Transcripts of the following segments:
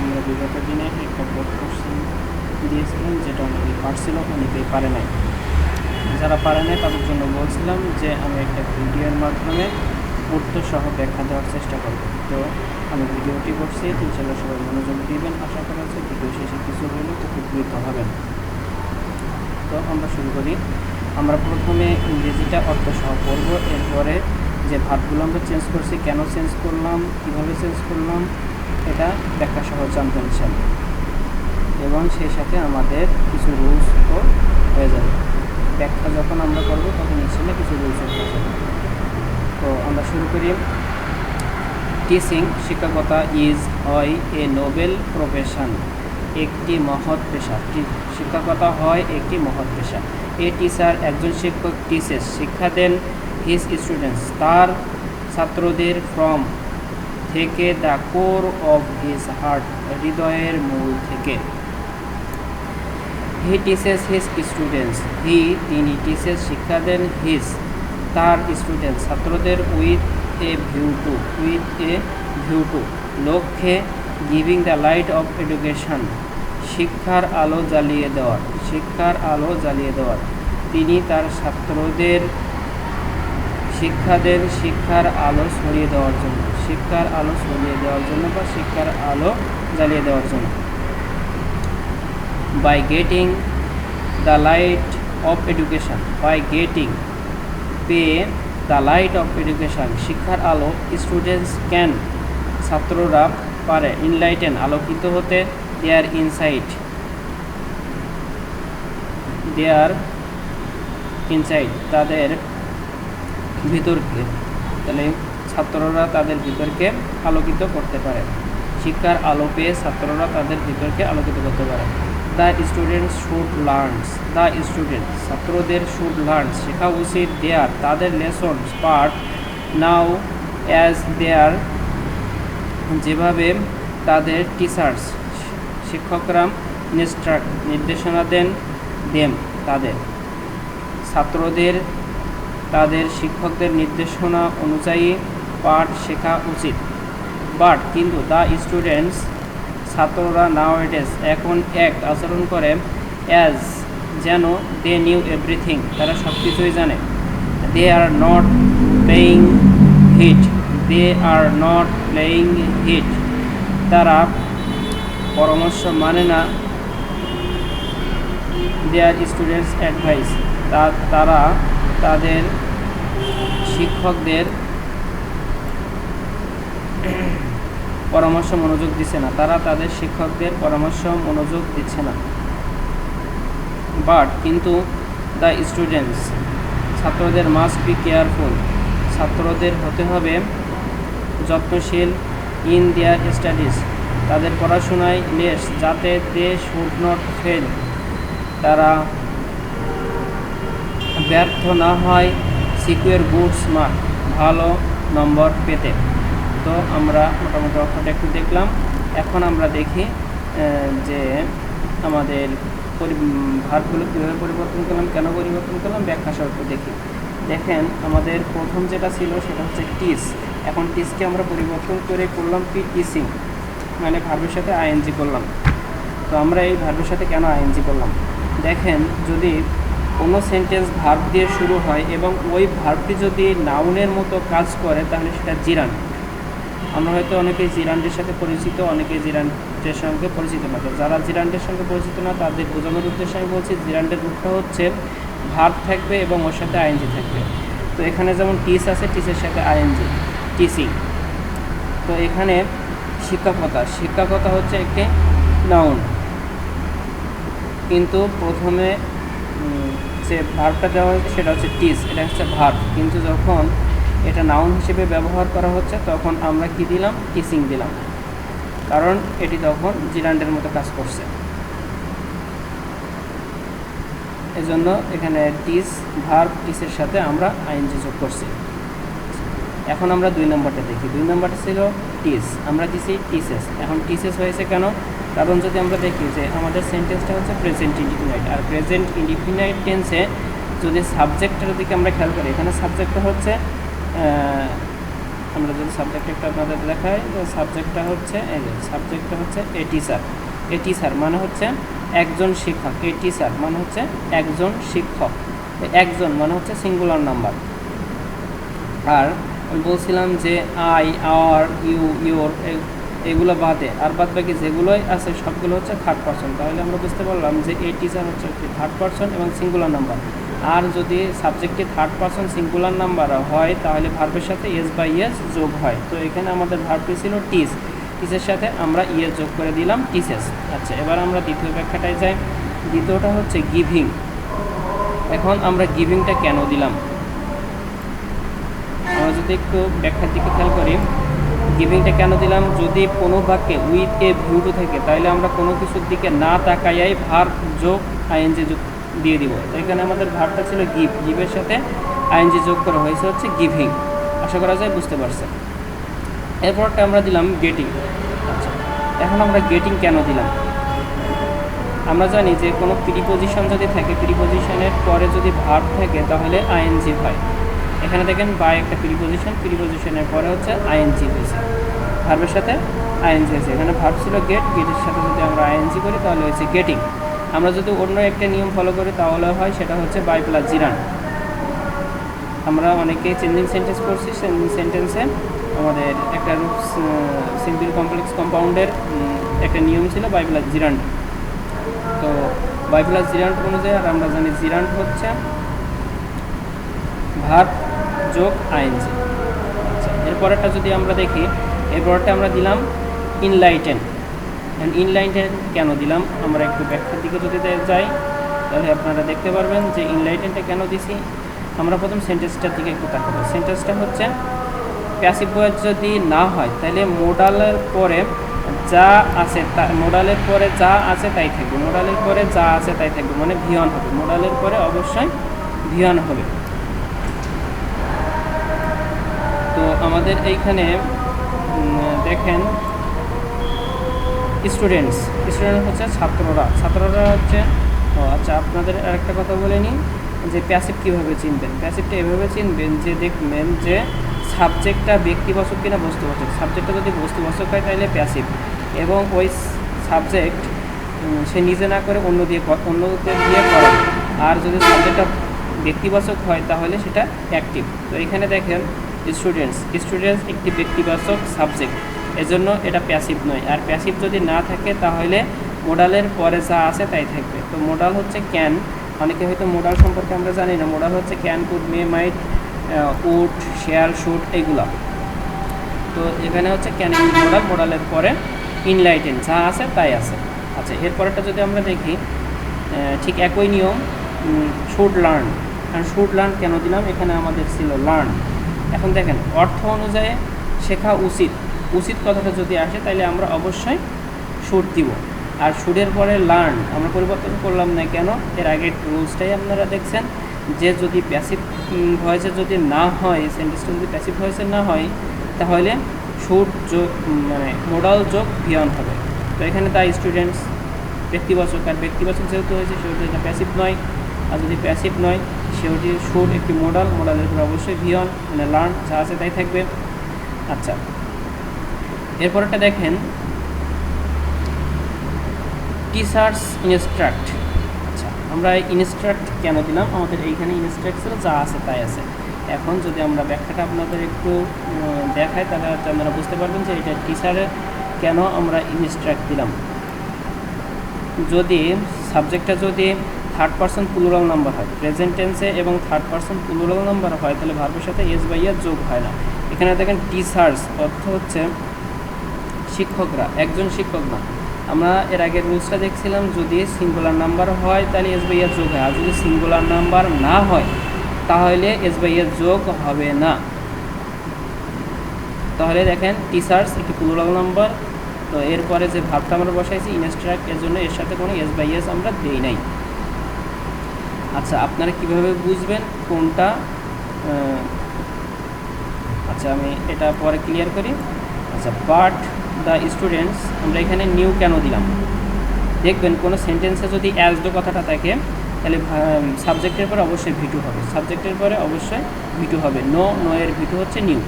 আমরা বিগত দিনে একটা বোর্ড কোশ্চেন দিয়েছিলাম, যেটা অনেকেই পারছিল, অনেকেই পারে নাই। যারা পারে নাই তাদের জন্য বলছিলাম যে আমি একটা ভিডিওর মাধ্যমে উত্তর সহ ব্যাখ্যা দেওয়ার চেষ্টা করব। তো আমি ভিডিওটি করছি, ইনশাআল্লাহ সবাই মনোযোগ দিবেন। আশা করা হচ্ছে ভিডিও শেষে কিছু হলেও উপকৃত হবেন। তো আমরা শুরু করি। আমরা প্রথমে ইংরেজিটা অর্থ সহ পড়ব, এরপরে যে ভার্বগুলো আমরা চেঞ্জ করছি, কেন চেঞ্জ করলাম, কীভাবে চেঞ্জ করলাম, এটা ব্যাখ্যা সহ জানতে ইনশাআল্লাহ। এবং সেই সাথে আমাদের কিছু রুলসও হয়ে যাবে। ব্যাখ্যা যখন আমরা করবো তখন ইনশাআল্লাহ কিছু রুলসও হয়ে যাবে। তো আমরা শুরু করি। টিচিং, শিক্ষকতা, ইজ হয় এ নোবেল প্রফেশন, একটি মহৎ পেশা। শিক্ষকতা হয় একটি মহৎ পেশা। এ টিচার, একজন শিক্ষক, টিচেস, শিক্ষা দেন, হিজ স্টুডেন্টস, তার ছাত্রদের, ফ্রম, থেকে, the core of his heart, হৃদয়ের মূল থেকে। হি টিচেস হিজ স্টুডেন্টস, তিনি টিচেস, শিক্ষা দেন, হিজ, তার স্টুডেন্টস, ছাত্রদের, উইথ এ ভিউ টু, লক্ষ্যে, giving the light of education, শিক্ষার আলো জ্বালিয়ে দেওয়ার, তিনি তার ছাত্রদের শিক্ষা দেন, শিক্ষার আলো ছড়িয়ে দেওয়ার জন্য বা শিক্ষার আলো জ্বালিয়ে দেওয়ার জন্য। By getting the light of education, the light of education, শিক্ষার আলো, স্টুডেন্টস ক্যান, ছাত্ররা পারে, ইনলাইটেন, আলোকিত হতে, দেয়ার ইনসাইট, তাদের ভিতরকে, তাহলে ছাত্ররা তাদের ভিতরকে আলোকিত করতে পারে। শিক্ষার আলো পেয়ে ছাত্ররা তাদের ভিতরকে আলোকিত করতে পারে। দ্য স্টুডেন্টস শুড লার্নস, ছাত্রদের, শুড লার্নস, শেখা উচিত, দেয়ার, তাদের, লেসনস, পার্ট, নাও, অ্যাজ দেয়ার, যেভাবে তাদের, টিচার্স, শিক্ষকরা, ইনস্ট্রাক্ট, নির্দেশনা দেন, দেম, তাদের, ছাত্রদের তাদের শিক্ষকদের নির্দেশনা অনুযায়ী পাঠ শেখা উচিত। বাট, কিন্তু, দ্য স্টুডেন্টস, ছাত্ররা, নাওএডেজ, এখন, অ্যাক্ট, আচরণ করে, অ্যাজ, যেন, দে নিউ এভরিথিং, তারা সব কিছুই জানে। দে আর নট প্লেয়িং হিট, তারা পরামর্শ মানে না, দেয়ার স্টুডেন্টস অ্যাডভাইস, তারা তাদের শিক্ষকদের পরামর্শ মনোযোগ দিচ্ছে না, বাট, কিন্তু, দ্য স্টুডেন্টস, ছাত্রদের, মাস্ট বি কেয়ারফুল, ছাত্রদের হতে হবে যত্নশীল, ইন দেয়ার স্টাডিজ, তাদের পড়াশোনায়, লেস, যাতে, দে শুড নট ফেল, তারা ব্যর্থ না হয়, সিকিউর গুডস মার্ক, ভালো নম্বর পেতে। তো আমরা মোটামুটি অর্থটা একটু দেখলাম। এখন আমরা দেখি যে আমাদের ভার্বগুলো কীভাবে পরিবর্তন করলাম, কেন পরিবর্তন করলাম, ব্যাখ্যা সহ একটু দেখি। দেখেন, আমাদের প্রথম যেটা ছিল সেটা হচ্ছে টিচ। এখন টিচকে আমরা পরিবর্তন করে করলাম কি, টিচিং, মানে ভার্বের সাথে আইএনজি করলাম। তো আমরা এই ভার্বের সাথে কেন আইএনজি করলাম, দেখেন, যদি কোনো সেন্টেন্স ভার্ব দিয়ে শুরু হয় এবং ওই ভার্বটি যদি নাউনের মতো কাজ করে, তাহলে সেটা জিরান্ড। আমরা হয়তো অনেকেই জিরান্ডের সাথে পরিচিত, অনেকেই জিরান্ডের সঙ্গে পরিচিত না। তো যারা জিরান্ডের সঙ্গে পরিচিত না, তাদের বোঝানোর উদ্দেশ্যে আমি বলছি, জিরান্ডের রূপটা হচ্ছে ভার্ব থাকবে এবং ওর সাথে আইএনজি থাকবে। তো এখানে যেমন টিচ আছে, টিচের সাথে আইএনজি, টিচিং। তো এখানে শিক্ষকতা হচ্ছে একটি নাউন, কিন্তু প্রথমে যে ভার্বটা দেওয়া হয়েছে সেটা হচ্ছে টিচ, এটা হচ্ছে ভার্ব। কিন্তু যখন এটা নাউন হিসেবে ব্যবহার করা হচ্ছে তখন আমরা কি দিলাম, টিচিং দিলাম, কারণ এটি তখন জিরান্ডের মতো কাজ করছে। এজন্য এখানে টিচ, ভার্ব, টিচের সাথে আমরা আইএনজি যোগ করছি। এখন আমরা 2 নম্বরটা দেখি। 2 নম্বরটা ছিল টিচ, আমরা দিছি টিচেস। এখন টিচেস হয়েছে কেন, কারণ যদি আমরা দেখি যে আমাদের সেন্টেন্সটা হচ্ছে প্রেজেন্ট ইনডিফিনাইট, আর প্রেজেন্ট ইনডিফিনাইট টেন্সে যদি সাবজেক্টের দিকে আমরা খেয়াল করি, এখানে সাবজেক্টটা হচ্ছে আমরা যদি সাবজেক্ট একটা আপনাদের দেখাই, সাবজেক্টটা হচ্ছে এই যে সাবজেক্টটা হচ্ছে এ টিচার। এ টিচার মানে হচ্ছে একজন শিক্ষক। এ টিচার মানে হচ্ছে একজন শিক্ষক। একজন মানে হচ্ছে সিঙ্গুলার নাম্বার। আর আমি বলছিলাম যে আই, আওয়ার, ইউ, ইউর এগুলো বাদে আর বাদ বাকি যেগুলোই আছে সবগুলো হচ্ছে থার্ড পারসন। তাহলে আমরা বুঝতে পারলাম যে এ টিচার হচ্ছে একটি থার্ড পারসন এবং সিঙ্গুলার নাম্বার। আর যদি সাবজেক্টটি থার্ড পারসন সিঙ্গুলার নাম্বার হয় তাহলে ভার্বের সাথে এস বাই এস যোগ হয়। তো এখানে আমাদের ভার্বটি ছিল টিচ, টিচের সাথে আমরা ইএস যোগ করে দিলাম টিচেস। আচ্ছা, এবার আমরা দ্বিতীয় ব্যাখ্যাটায় যাই। দ্বিতীয়টা হচ্ছে গিভিং। এখন আমরা গিভিংটা কেন দিলাম, আমরা যদি একটু ব্যাখ্যার দিকে খেয়াল করি, গিভিংটা কেন দিলাম, যদি কোনো বাক্যে উইথ এ ভিউ টু থাকে তাহলে আমরা কোনো কিছুর দিকে না তাকাইয়াই ভার্ব যোগ আইএনজি যোগ দিয়ে দিব। তো এখানে আমাদের ভার্বটা ছিল গিভ, গিভের সাথে আইএনজি যোগ করা হয়েছে হচ্ছে গিভিং। আশা করা যায় বুঝতে পারছেন। এরপরটা আমরা দিলাম গেটিং। আচ্ছা, এখন আমরা গেটিং কেন দিলাম, আমরা জানি যে কোনো প্রিপোজিশন যদি থাকে, প্রিপোজিশনের পরে যদি ভার্ব থাকে তাহলে আইএনজি হয়। এখানে দেখেন বাই একটা প্রিপোজিশন, প্রিপোজিশনের পরে হচ্ছে আইএনজি হয়েছে, ভার্বের সাথে আইএনজি হয়েছে। এখানে ভার্ব ছিল গেট, গেটের সাথে যদি আমরা আইএনজি করি তাহলে হয়েছে গেটিং। আমরা যদি অন্য একটা নিয়ম ফলো করি তাহলে হয় সেটা হচ্ছে বাই প্লাস জিরান। আমরা অনেকেই চেঞ্জিং সেন্টেন্স করছি, চেঞ্জিং সেন্টেন্সে আমাদের একটা রূপ সিম্পল কমপ্লেক্স কম্পাউন্ডের একটা নিয়ম ছিল বাই প্লাস জিরান্ট। তো বাই প্লাস জিরান্ট অনুযায়ী আর আমরা জানি জিরান্ট হচ্ছে ভার্ব যোগ আইএনজি। আচ্ছা, এরপরেরটা যদি আমরা দেখি, এরপরটা আমরা দিলাম ইনলাইটেন। ইনলাইটেন কেন দিলাম, আমরা একটু ব্যাখ্যার দিকে যদি যাই তাহলে আপনারা দেখতে পারবেন যে ইনলাইটেনটা কেন দিছি। আমরা প্রথম সেন্টেন্সটার দিকে একটু তাকাবো। সেন্টেন্সটা হচ্ছে প্যাসিভ ভয়েস যদি না হয় তাহলে মোডালের পরে যা আছে মোডালের পরে যা আছে তাই থাকবে, মোডালের পরে যা আছে তাই থাকবে, মানে ভিয়ন হবে, মোডালের পরে অবশ্যই ভিয়ন হবে। তো আমাদের এইখানে দেখেন স্টুডেন্টস, স্টুডেন্ট হচ্ছে ছাত্ররা, ছাত্ররা হচ্ছে আচ্ছা আপনাদের আরেকটা কথা বলে নিই যে প্যাসিভ কীভাবে চিনবেন। প্যাসিভটা এভাবে চিনবেন যে দেখবেন যে সাবজেক্টটা ব্যক্তিবাচক কিনা বস্তুবাচক। সাবজেক্টটা যদি বস্তুবাচক হয় তাহলে প্যাসিভ, এবং ওই সাবজেক্ট সে নিজে না করে অন্যদের দিয়ে করে। আর যদি সাবজেক্টটা ব্যক্তিবাচক হয় তাহলে সেটা অ্যাক্টিভ। তো এখানে দেখেন স্টুডেন্টস, স্টুডেন্টস একটি ব্যক্তিবাচক সাবজেক্ট, এজন্য এটা প্যাসিভ নয়। আর প্যাসিভ যদি না থাকে তাহলে মোডালের পরে যা আছে তাই থাকবে। তো মোডাল হচ্ছে ক্যান, অনেকে হয়তো মোডাল সম্পর্কে আমরা জানি না। মোডাল হচ্ছে can, could, may, might, would, shall, should এইগুলা। তো এখানে হচ্ছে ক্যান মোডাল, মোডালের পরে ইনলাইটেন যা আছে তাই আছে। আচ্ছা, এরপরেরটা যদি আমরা দেখি ঠিক একই নিয়ম, শুড লার্ন। কারণ শুড লার্ন কেন দিলাম, এখানে আমাদের ছিল লার্ন। এখন দেখেন অর্থ অনুযায়ী শেখা উচিত, উচিত কথাটা যদি আসে তাহলে আমরা অবশ্যই শুড দিব। আর শুডের পরে লার্ন আমরা পরিবর্তন করলাম না কেন, এর আগের রুলসটাই আপনারা দেখছেন যে যদি প্যাসিভ ভয়েসে যদি না হয়, সেন্টেন্সটা যদি প্যাসিভ ভয়েসে না হয় তাহলে শুড যোগ মানে মোডাল যোগ ভিয়ন হবে। তো এখানে তাই স্টুডেন্টস ব্যক্তিবাচক, আর ব্যক্তিবাচক যেহেতু হয়েছে সেহেতু এটা প্যাসিভ নয়। আর যদি প্যাসিভ নয় সেহেতু শুড একটি মোডাল, মোডালের উপর অবশ্যই ভিয়ন মানে লার্ন যা আছে তাই থাকবে। আচ্ছা, এরপরটা দেখেন টিচার্স ইনস্ট্রাক্ট। আচ্ছা, আমরা ইনস্ট্রাক্ট কেন দিলাম, আমাদের এইখানে ইনস্ট্রাক্ট ছিল যা আছে তাই আছে। এখন যদি আমরা ব্যাখ্যাটা আপনাদের একটু দেখাই তাহলে আপনারা বুঝতে পারবেন যে এটা টিচারের কেন আমরা ইনস্ট্রাক্ট দিলাম। যদি সাবজেক্টটা যদি থার্ড পারসন প্লুরাল নাম্বার হয়, প্রেজেন্ট টেন্সে এবং থার্ড পারসন প্লুরাল নাম্বার হয় তাহলে ভার্বের সাথে এস বাই এস যোগ হয় না। এখানে দেখেন টিচার্স অর্থ হচ্ছে শিক্ষকরা, একজন শিক্ষক না। আমরা এর আগের রুলসটা দেখছিলাম যদি সিঙ্গুলার নাম্বার হয় তাহলে এস বাই এস যোগ হয়, আর যদি সিঙ্গুলার নাম্বার না হয় তাহলে এস বাই এস যোগ হবে না। তাহলে দেখেন টিচার্স একটি প্লুরাল নাম্বার, তো এরপরে যে ভাবটা আমরা বসাইছি ইনস্ট্রাক্ট, এর জন্য এর সাথে কোনো এস বাই এস আমরা দেই নাই। আচ্ছা, আপনারা কিভাবে বুঝবেন কোনটা, আচ্ছা আমি এটা পরে ক্লিয়ার করি। আচ্ছা, বাট দ্য স্টুডেন্টস আমরা এখানে নিউ কেন দিলাম, দেখবেন কোনো সেন্টেন্সে যদি অ্যাজ দ্য কথাটা থাকে তাহলে সাবজেক্টের পরে অবশ্যই ভিটু হবে, সাবজেক্টের পরে অবশ্যই ভিটু হবে। নো, নো এর ভিটু হচ্ছে নিউ।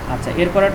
আচ্ছা, এরপরে